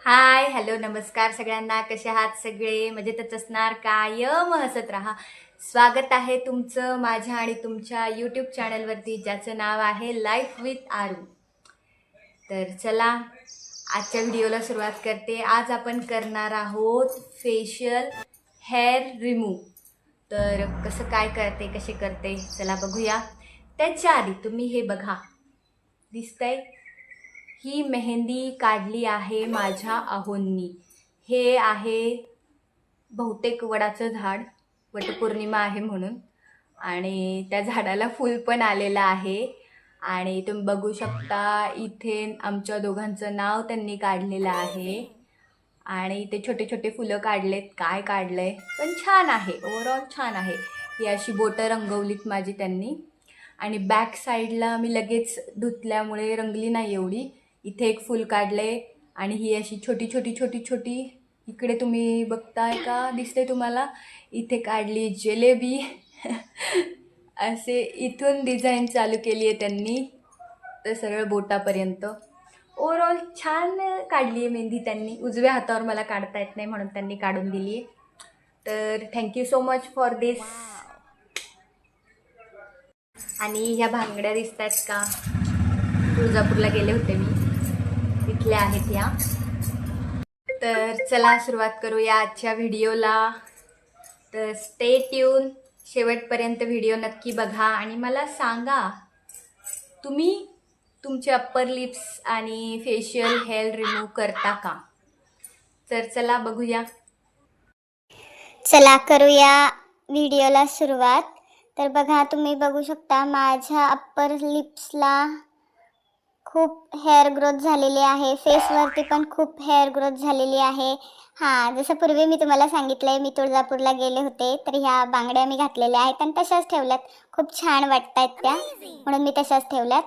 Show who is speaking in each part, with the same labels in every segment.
Speaker 1: Hi hello नमस्कार सगळ्यांना. कसे आहात सगळे? मजेतच असणार. कायम हसत राहा. स्वागत आहे तुमचं माझ्या आणि तुमच्या यूट्यूब चॅनलवरती, ज्याचं नाव आहे लाईफ विथ आरू. तर चला आजच्या व्हिडिओला सुरुवात करते. आज आपण करणार आहोत फेशियल हेअर रिमूव्ह. तर कसं काय करते, कसे करते, चला बघूया. त्याच्या आधी तुम्ही हे बघा, दिसतंय? ही मेहंदी काढली आहे माझ्या आहोंनी. हे आहे बहुतेक वडाचं झाड, वटपौर्णिमा आहे म्हणून, आणि त्या झाडाला फूल पण आलेलं आहे. आणि तुम्ही बघू शकता इथे आमच्या दोघांचं नाव त्यांनी काढलेलं आहे. आणि इथे छोटे छोटे फुलं काढलेत. काय काढलंय पण छान आहे, ओव्हरऑल छान आहे. ही अशी बोटं रंगवलीत माझी त्यांनी. आणि बॅक साईडला मी लगेच धुतल्यामुळे रंगली नाही एवढी. इथे एक फूल काढले आणि ही अशी छोटी छोटी छोटी छोटी, इकडे तुम्ही बघताय का, दिसते तुम्हाला? इथे काढली जिलेबी. असे इथून डिझाईन चालू केली आहे त्यांनी, तर सरळ बोटापर्यंत. ओव्हरऑल छान काढली आहे मेहंदी त्यांनी. उजव्या हातावर मला काढता येत नाही म्हणून त्यांनी काढून दिली आहे. तर थँक्यू सो मच फॉर दिस. आणि ह्या भांगड्या दिसत आहेत का? तुळजापूरला गेले होते मी, तिथल्या आहेत ह्या. तर चला सुरुवात करूया आजच्या व्हिडिओला. तर स्टे ट्यून, शेवटपर्यंत व्हिडिओ नक्की बघा आणि मला सांगा तुम्ही तुमचे अप्पर लिप्स आणि फेशियल हेअर रिमूव्ह करता का? तर चला बघूया.
Speaker 2: चला करूया व्हिडिओला सुरुवात. तर बघा, तुम्ही बघू शकता माझ्या अप्पर लिप्सला खूप हेअर ग्रोथ झालेली आहे. फेसवरती पण खूप हेअर ग्रोथ झालेली आहे. हां, जसं पूर्वी मी तुम्हाला सांगितलंय, मी तुळजापूरला गेले होते, तर ह्या बांगड्या मी घातलेल्या आहेत आणि तशाच ठेवल्यात. खूप छान वाटत आहेत त्या, म्हणून मी तशाच ठेवल्यात.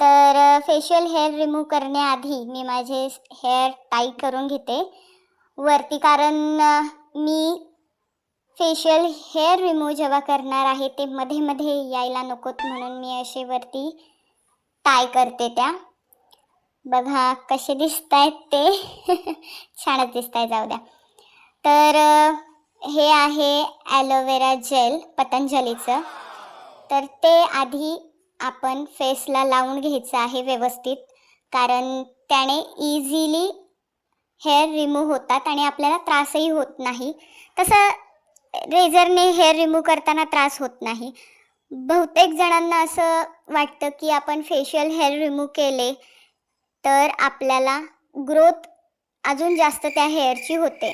Speaker 2: तर फेशियल हेअर रिमूव्ह करण्याआधी मी माझे हेअर टाई करून घेते वरती, कारण मी फेशियल हेअर रिमूव्ह जेव्हा करणार आहे ते मध्ये मध्ये यायला नकोत, म्हणून मी असे वरती टाय करते त्या. बघा कसे दिसत आहेत ते. छानच दिसत आहे, जाऊ द्या. तर हे आहे ॲलोवेरा जेल पतंजलीचं. तर ते आधी आपण फेसला लावून घ्यायचं आहे व्यवस्थित, कारण त्याने इझिली हेअर रिमूव्ह होतात आणि आपल्याला त्रासही होत नाही. तसं रेझरने हेअर रिमूव्ह करताना त्रास होत नाही. बहुतेक जणांना असं वाटतं की आपण फेशियल हेअर रिमूव्ह केले तर आपल्याला ग्रोथ अजून जास्त त्या हेअरची होते.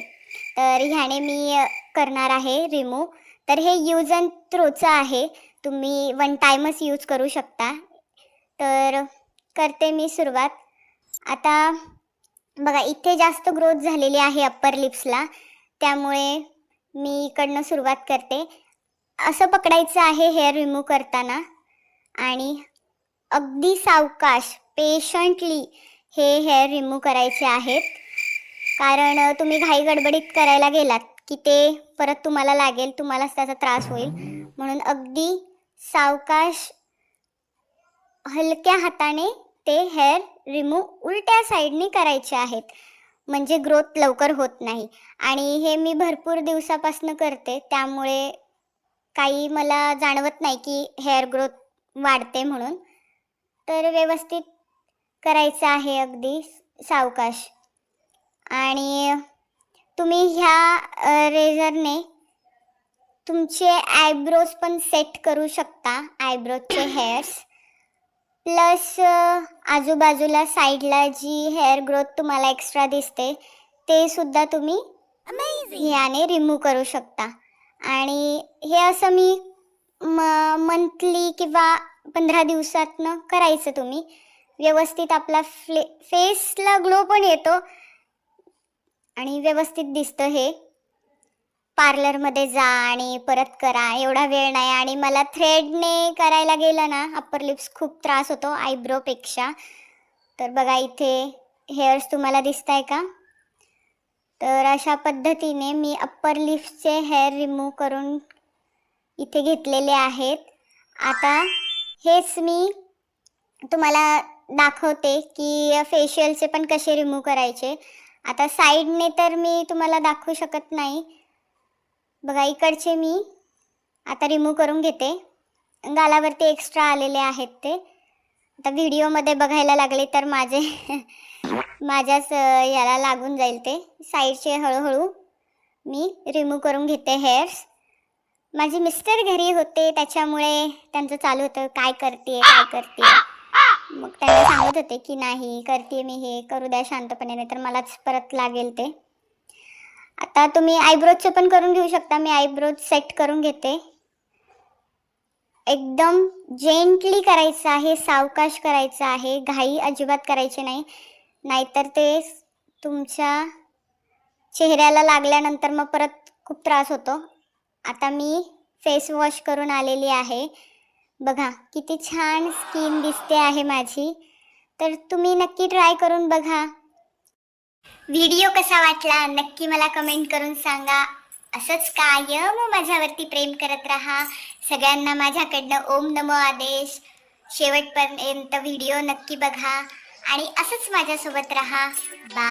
Speaker 2: तर ह्याने मी करणार आहे रिमूव्ह. तर हे यूज अँड थ्रोचं आहे, तुम्ही वन टाईमच यूज करू शकता. तर करते मी सुरुवात. आता बघा, इथे जास्त ग्रोथ झालेली आहे अप्पर लिप्सला, त्यामुळे मी इकडनं सुरुवात करते. असं पकडायचं आहे हेअर रिमूव्ह करताना आणि अगदी सावकाश पेशंटली हे हेअर रिमूव्ह करायचे आहेत. कारण तुम्ही घाई गडबडीत करायला गेलात की ते परत तुम्हाला लागेल, तुम्हालाच त्याचा त्रास होईल. म्हणून अगदी सावकाश हलक्या हाताने ते हेअर रिमूव्ह उलट्या साईडने करायचे आहेत, म्हणजे ग्रोथ लवकर होत नाही. आणि हे मी भरपूर दिवसापासून करते, त्यामुळे काही मला जाणवत नाही की हेअर ग्रोथ वाढते म्हणून. तर व्यवस्थित करायचं आहे अगदी सावकाश. आणि तुम्ही ह्या रेझरने तुमचे आयब्रोज पण सेट करू शकता, आयब्रोजचे हेअर्स. प्लस आजूबाजूला साईडला जी हेअर ग्रोथ तुम्हाला एक्स्ट्रा दिसते ते सुद्धा तुम्ही ह्याने रिमूव्ह करू शकता. आणि हे असं मी मंथली किंवा 15 दिवसातनं करायचं तुम्ही. व्यवस्थित आपला फेसला ग्लो पण येतो आणि व्यवस्थित दिसतं. हे पार्लरमध्ये जा आणि परत करा, एवढा वेळ नाही. आणि मला थ्रेडने करायला गेलं ना अप्पर लिप्स खूप त्रास होतो आयब्रोपेक्षा. तर बघा, इथे हेअर्स तुम्हाला दिसत आहे का? तर अशा पद्धतीने मी अप्पर लिप्सचे हेअर रिमूव्ह करून इथे घेतलेले आहेत. आता हेच मी तुम्हाला दाखवते की फेशियलचे पण कसे रिमूव्ह करायचे. आता साईडने तर मी तुम्हाला दाखवू शकत नाही. बघा इकडचे मी आता रिमूव्ह करून घेते. गालावरती एक्स्ट्रा आलेले आहेत ते. आता व्हिडिओमध्ये बघायला लागले तर माझ्याच याला लागून जाईल ते. साईडचे हळूहळू मी रिमूव्ह करून घेते हेअर्स. माझे मिस्टर घरी होते त्याच्यामुळे त्यांचं चालू होतं काय करते. मग त्यांना सांगत होते की नाही करते मी, हे करू द्या शांतपणे, नाही तर मलाच परत लागेल ते. आता तुम्ही आयब्रोजचं पण करून घेऊ शकता. मी आयब्रोज सेट करून घेते. एकदम जेंटली करायचं आहे, सावकाश करायचं आहे, घाई अजिबात करायची नाही, नाहीतर ते तुमच्या चेहऱ्याला लागल्यानंतर मग परत खूप त्रास होतो. आता मी फेस वॉश करून आलेली आहे. बघा किती छान स्किन दिसते आहे माझी. तर तुम्ही नक्की ट्राय करून बघा. व्हिडिओ कसा वाटला नक्की मला कमेंट करून सांगा. असंच कायम माझ्यावरती प्रेम करत राहा. सगळ्यांना माझ्याकडनं ओम नमो आदेश. शेवटपर्यंत व्हिडिओ नक्की बघा आणि असंच माझ्यासोबत राहा. बाय.